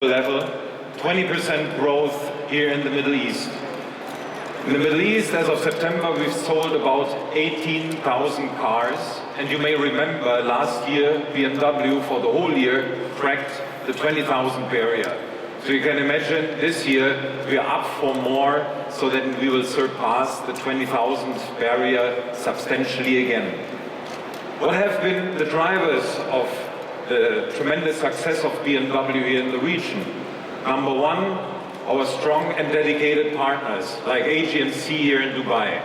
level, 20% growth here in the Middle East. In the Middle East, as of September, we've sold about 18,000 cars. And you may remember last year, BMW for the whole year cracked the 20,000 barrier. So you can imagine this year we are up for more so that we will surpass the 20,000 barrier substantially again. What have been the drivers of the tremendous success of BMW here in the region? Number one, our strong and dedicated partners like AG&C here in Dubai.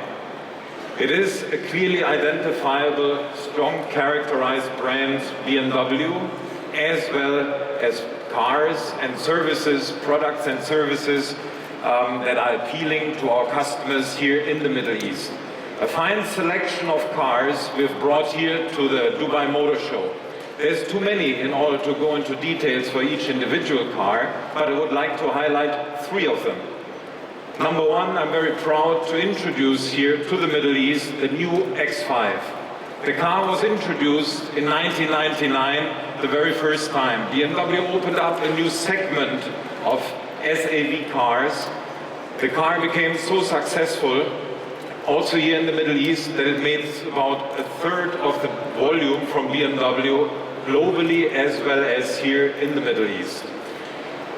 It is a clearly identifiable, strong characterized brand BMW, as well as cars and services, products and services that are appealing to our customers here in the Middle East. A fine selection of cars we've brought here to the Dubai Motor Show. There's too many in order to go into details for each individual car, but I would like to highlight three of them. Number one, I'm very proud to introduce here to the Middle East the new X5. The car was introduced in 1999, the very first time. BMW opened up a new segment of SAV cars. The car became so successful also here in the Middle East that it made about a third of the volume from BMW globally as well as here in the Middle East.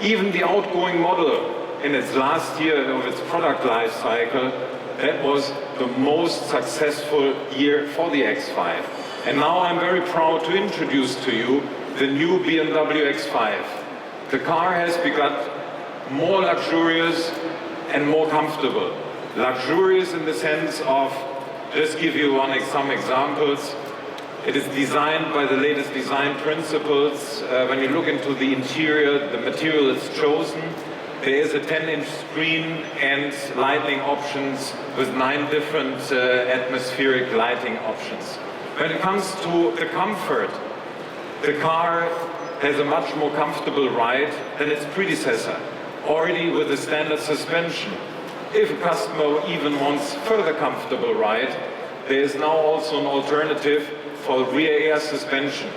Even the outgoing model in its last year of its product life cycle, that was the most successful year for the X5. And now I'm very proud to introduce to you the new BMW X5. The car has become more luxurious and more comfortable. Luxurious in the sense of, just give you some examples. It is designed by the latest design principles. When you look into the interior, the material is chosen. There is a 10-inch screen and lighting options with 9 different atmospheric lighting options. When it comes to the comfort, the car has a much more comfortable ride than its predecessor, already with a standard suspension. If a customer even wants further comfortable ride, there is now also an alternative for rear air suspension.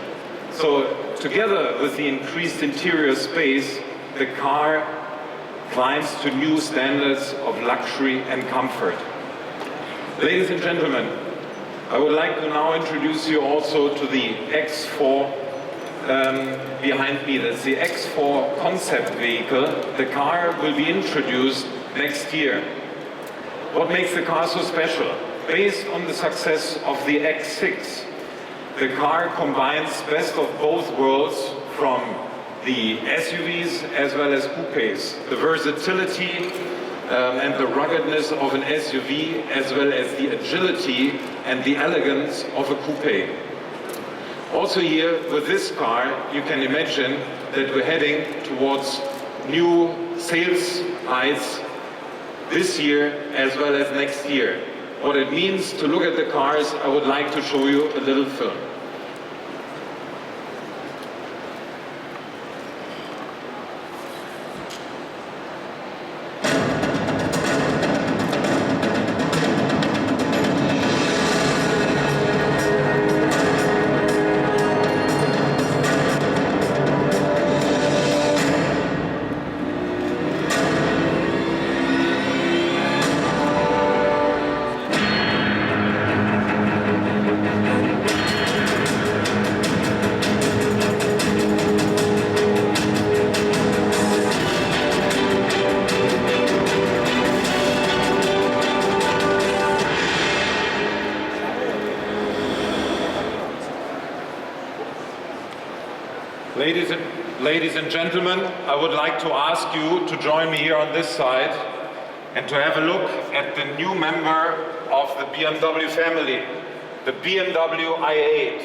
So together with the increased interior space, the car climbs to new standards of luxury and comfort. Ladies and gentlemen, I would like to now introduce you also to the X4 behind me. That's the X4 concept vehicle. The car will be introduced next year. What makes the car so special? Based on the success of the X6, the car combines best of both worlds from the SUVs as well as coupes. The versatility and the ruggedness of an SUV as well as the agility and the elegance of a coupe. Also here with this car, you can imagine that we're heading towards new sales heights this year as well as next year. What it means to look at the cars, I would like to show you a little film. Ladies and gentlemen, I would like to ask you to join me here on this side and to have a look at the new member of the BMW family, the BMW i8.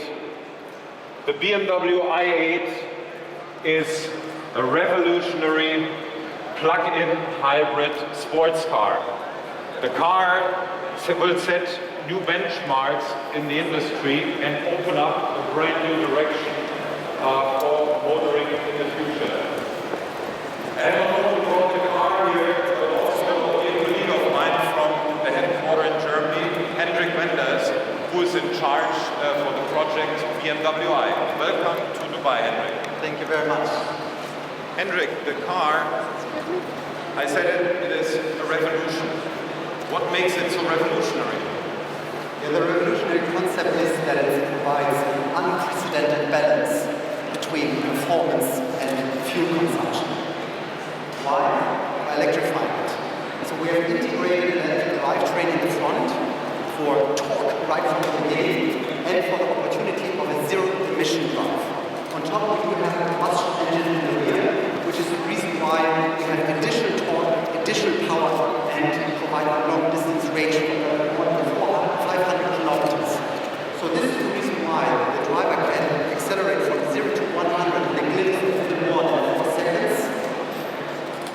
The BMW i8 is a revolutionary plug-in hybrid sports car. The car will set new benchmarks in the industry and open up a brand new direction for motoring in the future. And not only brought the car here, but also a colleague of mine from the headquarters in Germany, Hendrik Wenders, who is in charge for the project BMW i. Welcome to Dubai, Hendrik. Thank you very much. Hendrik, the car, I said it is a revolution. What makes it so revolutionary? Yeah, the revolutionary concept is that it provides an unprecedented balance between performance and fuel consumption. Why? By electrifying it. So we have integrated an electric drivetrain in the front for torque right from the beginning and for the opportunity of a zero-emission drive. On top, we do have a combustion engine in the rear, which is the reason why we have additional torque, additional power, and provide a long-distance range of 500 kilometers. So this is the reason why the driver can accelerate from 0 to 100 in a glimpse of more than 4 seconds,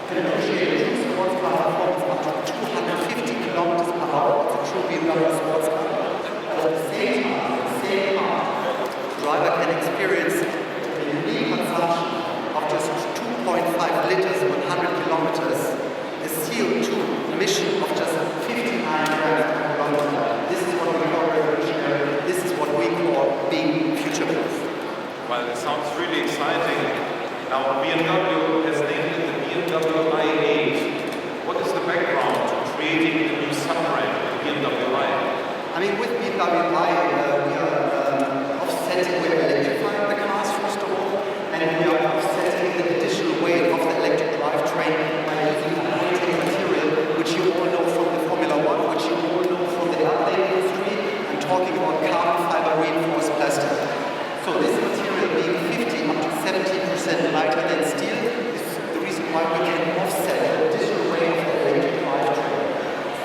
can appreciate a true sports car performance up to 250 kilometers per hour. It's a true BMW sports car. But at the same time, the driver can experience a unique consumption of just 2.5 liters per 100 kilometers, a CO2 emission of just 59 grams per kilometer. This is what we call revolutionary. This is what we call being future-proof. Well, it sounds really exciting. Now, BMW has named it the BMW i8. What is the background to creating the new sub-brand, the BMW i? I mean, with BMW i, we are offsetting, we're electrifying the cars first of all, and we are offsetting the additional weight of the electric drivetrain by using a high-tech material, which you all know from the Formula One, which you all know from the airplane industry. I'm talking about carbon fiber reinforced plastic. So this material being 50 up to 70% lighter than steel is the reason why we can offset the additional weight of the electric drivetrain.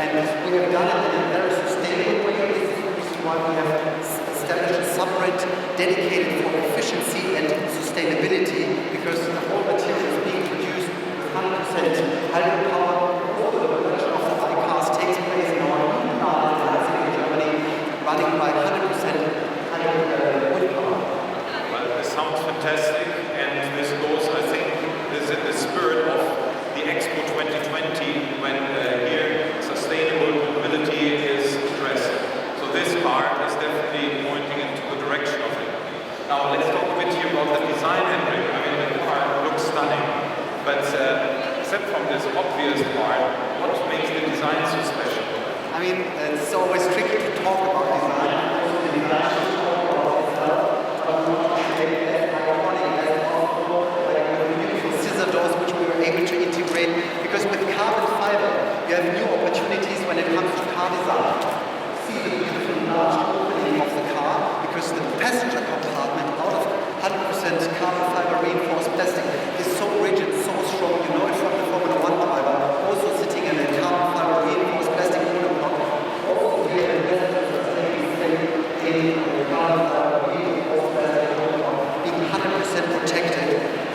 And we have done it in a very sustainable way. This is the reason why we have established a sub-brand dedicated for efficiency and sustainability, because the whole material is being produced with 100% hydropower. All the production of the i-cars takes place in our new plant in Germany, running by 100% wind power. Well, this sounds fantastic, and this goes, I think, this is in the spirit of the Expo 2020, when here sustainable mobility is addressed. So this car is definitely pointing into the direction of it. Now let's talk a bit here about the design, Hendrik. I mean, the car looks stunning, but except from this obvious part, what makes the design so special? I mean, it's always tricky to talk about design. Scissor doors, which we were able to integrate, because with carbon fiber, you have new opportunities when it comes to car design. See the beautiful large opening of the car, because the passenger compartment out of 100% carbon fiber reinforced plastic is so rigid, so strong. You know it from the Formula One driver, also sitting in a carbon fiber reinforced plastic monoblock. Also here in the carbon fiber reinforced plastic monoblock, being 100% protected,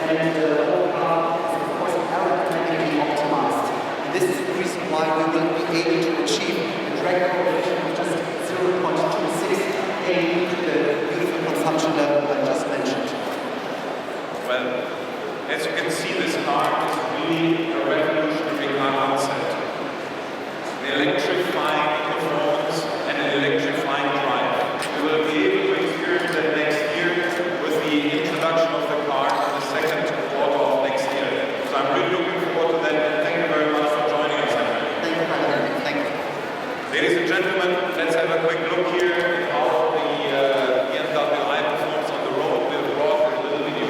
and the whole car is of course aerodynamically optimized. And this is the reason why we will be able to achieve a drag coefficient of just 0.26 to the beautiful consumption level I just mentioned. Well, as you can see, this car is really a revolutionary car concept. The electrifying performance and an electrifying drive. We will be able to experience that next year with the introduction of the car in the second quarter of next year. So I'm really looking forward to that, and thank you very much for joining us. Thank you, Henrik. Thank you. Ladies and gentlemen, let's have a quick look here at how the BMW i performs on the road. We've brought a little video.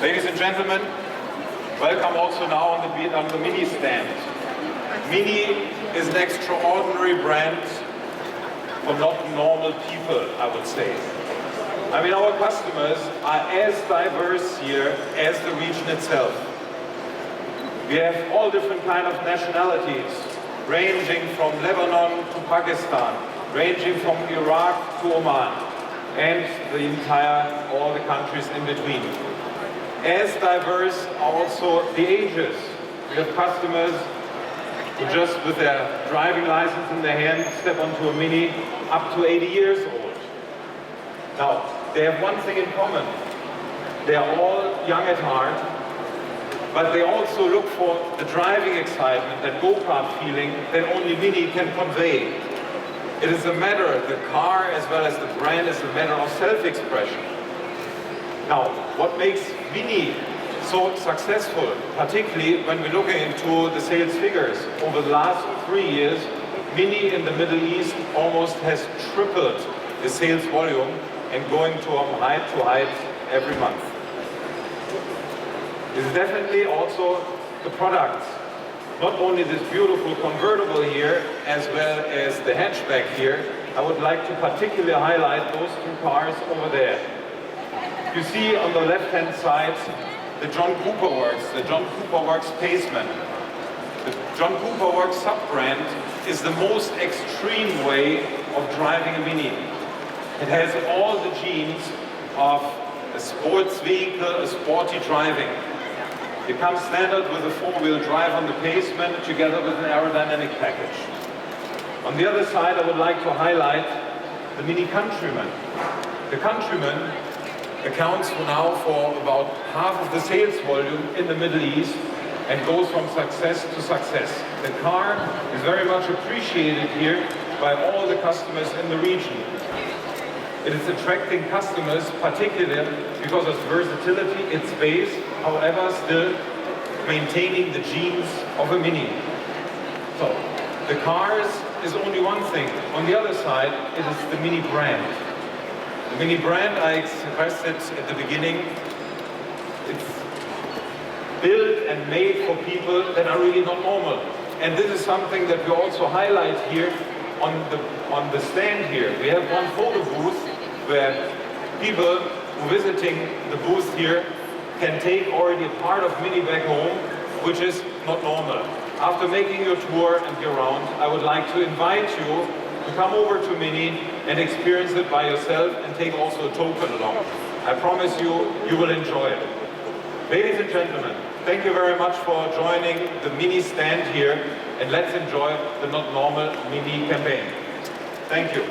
Ladies and gentlemen, welcome also now on the Mini stand. Mini is an extraordinary brand for not normal people, I would say. I mean, our customers are as diverse here as the region itself. We have all different kind of nationalities, ranging from Lebanon to Pakistan, ranging from Iraq to Oman, and all the countries in between. As diverse are also the ages. We have customers who just with their driving license in their hand step onto a Mini up to 80 years old. Now, they have one thing in common. They are all young at heart, but they also look for the driving excitement, that go-kart feeling that only Mini can convey. It is a matter, the car as well as the brand is a matter of self-expression. Now, what makes Mini so successful, particularly when we're looking into the sales figures, over the last 3 years, Mini in the Middle East almost has tripled the sales volume and going from height to height every month. It's definitely also the products. Not only this beautiful convertible here, as well as the hatchback here, I would like to particularly highlight those two cars over there. You see on the left-hand side, the John Cooper Works, the John Cooper Works Paceman. The John Cooper Works sub-brand is the most extreme way of driving a Mini. It has all the genes of a sports vehicle, a sporty driving. It comes standard with a four-wheel drive on the Paceman together with an aerodynamic package. On the other side, I would like to highlight the Mini Countryman. The Countryman accounts now for about half of the sales volume in the Middle East and goes from success to success. The car is very much appreciated here by all the customers in the region. It is attracting customers particularly because of versatility, its space, however still maintaining the genes of a Mini. So, the cars is only one thing. On the other side, it is the Mini brand. The Mini brand, I expressed it at the beginning, it's built and made for people that are really not normal. And this is something that we also highlight here on the stand here. We have one photo booth where people who visiting the booth here can take already a part of Mini back home, which is not normal. After making your tour and your round, I would like to invite you to come over to Mini and experience it by yourself and take also a token along. I promise you, you will enjoy it. Ladies and gentlemen, thank you very much for joining the Mini stand here, and let's enjoy the Not Normal Mini campaign. Thank you.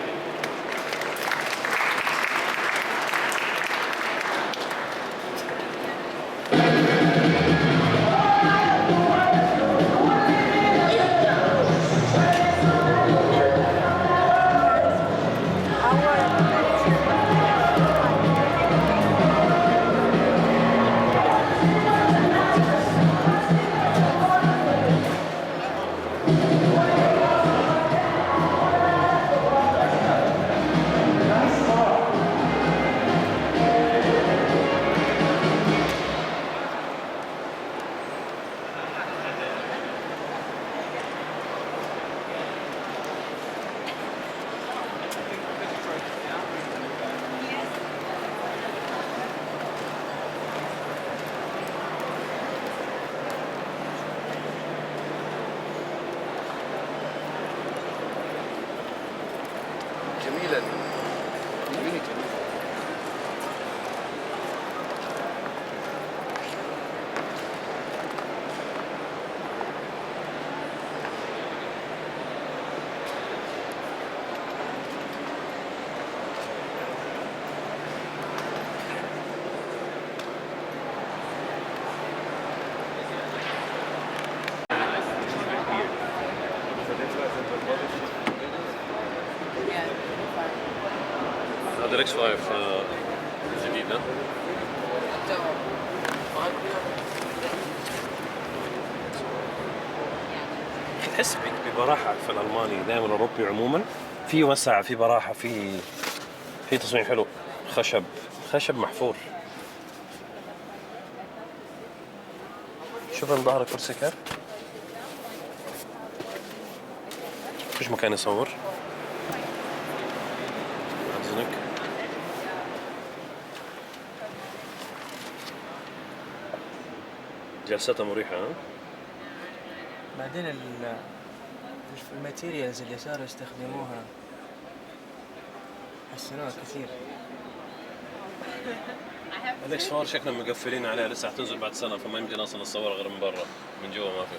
هذا الاكس 5 جديد ها؟ تحس ببراحة في الألماني دائما الأوروبي عموما في وسع في براحة في تصميم حلو خشب محفور شوف من ظهر الكرسي كيف. فيش مكان يصور. أذنك. جلساتها مريحة. بعدين الماتيريالز اللي صاروا يستخدموها حسنوها كثير. الاكس 4 شكلهم مقفلين عليها لسه حتنزل بعد سنة، فما يمكن اصلا نصورها غير من برا، من جوا ما في.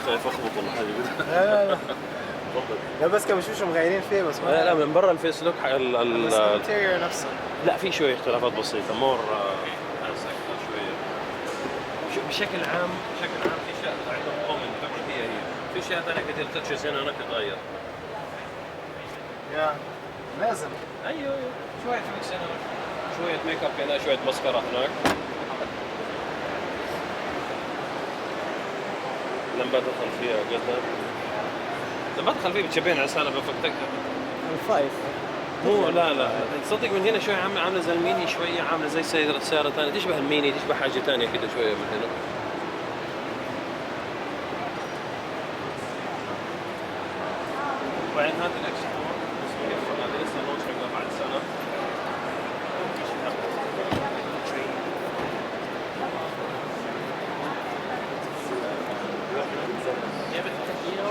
خايف اخبط ولا حاجة. لا بس كانوا بشوفوا مغيرين فيه بس ما لا من برا الفيس لوك بس الانتيريور نفسه. لا في شوية اختلافات بسيطة مور شوية. بشكل عام في اشياء عندهم كومنت هي في اشياء ثانية كثير تتشز هنا هناك تتغير. يا لازم. ايوه شوية فيكس هنا، شوية ميك اب هنا، شوية مسكرة هناك. لمبات الخلفية قلتها. لمبات الخلفية بتشبهنا عسالة بفكتك. الفايف. لا تصدق من هنا شوية عاملة زي الميني، شوية عاملة زي سيارة ثانية تشبه الميني، تشبه حاجة ثانية كده شوية من هنا. وبعدين هذا الاكس 4 هذا لسه لونش حقه بعد سنة.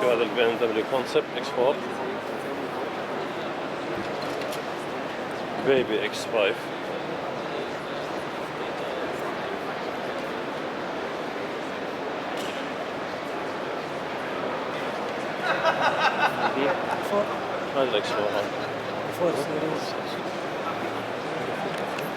شو هذا البي ام دبليو كونسبت اكس 4 بيبي اكس 5. هذا الاكس 4 فور سيريز.